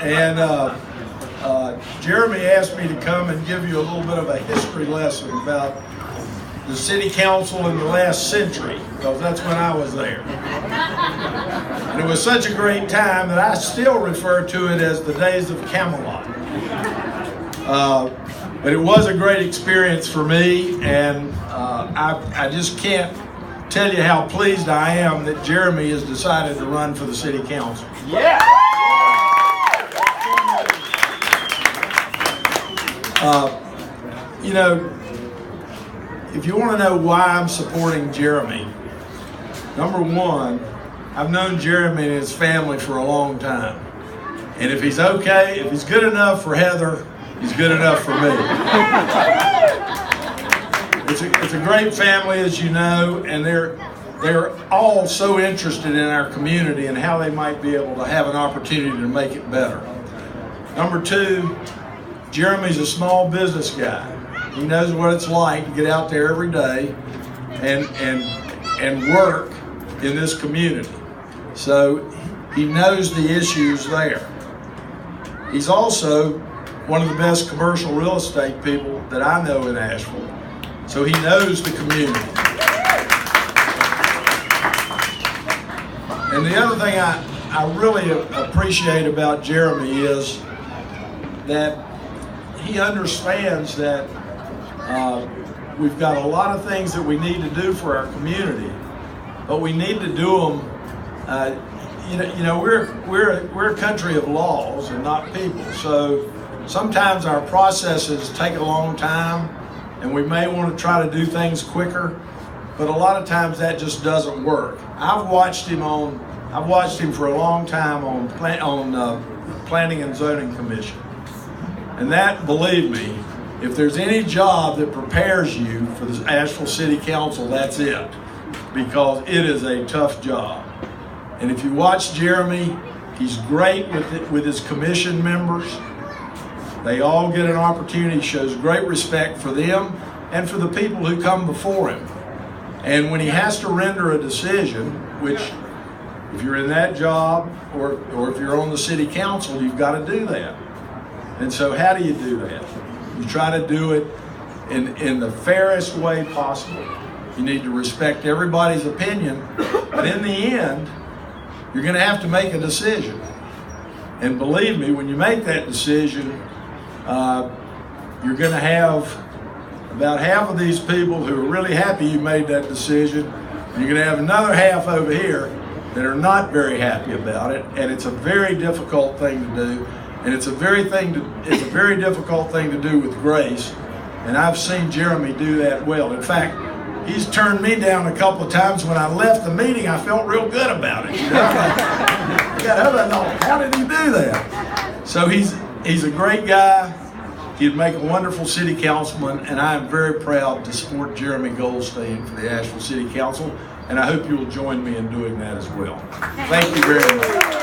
And Jeremy asked me to come and give you a little bit of a history lesson about the city council in the last century, because that's when I was there. And it was such a great time that I still refer to it as the days of Camelot. But it was a great experience for me, and I just can't tell you how pleased I am that Jeremy has decided to run for the city council. Yeah. You know, if you want to know why I'm supporting Jeremy, number one, I've known Jeremy and his family for a long time. And if he's okay, if he's good enough for Heather, he's good enough for me. It's a great family, as you know, and they're all so interested in our community and how they might be able to have an opportunity to make it better. Number two, Jeremy's a small business guy. He knows what it's like to get out there every day and work in this community. So he knows the issues there. He's also one of the best commercial real estate people that I know in Asheville. So he knows the community. And the other thing I really appreciate about Jeremy is that he understands that we've got a lot of things that we need to do for our community, but we need to do them. You know, we're a country of laws and not people. So sometimes our processes take a long time, and we may want to try to do things quicker, but a lot of times that just doesn't work. I've watched him for a long time on Planning and Zoning Commission. And that, believe me, if there's any job that prepares you for the Asheville City Council, that's it. Because it is a tough job. And if you watch Jeremy, he's great with his commission members. They all get an opportunity. He shows great respect for them and for the people who come before him. And when he has to render a decision, which if you're in that job or if you're on the city council, you've got to do that. And so how do you do that? You try to do it in the fairest way possible. You need to respect everybody's opinion, but in the end, you're going to have to make a decision. And believe me, when you make that decision, you're going to have about half of these people who are really happy you made that decision, and you're going to have another half over here that are not very happy about it, and it's a very difficult thing to do. And it's a very difficult thing to do with grace, and I've seen Jeremy do that well. In fact, he's turned me down a couple of times. When I left the meeting, I felt real good about it. You know? How did he do that? So he's a great guy. He'd make a wonderful city councilman, and I am very proud to support Jeremy Goldstein for the Asheville City Council, and I hope you will join me in doing that as well. Thank you very much.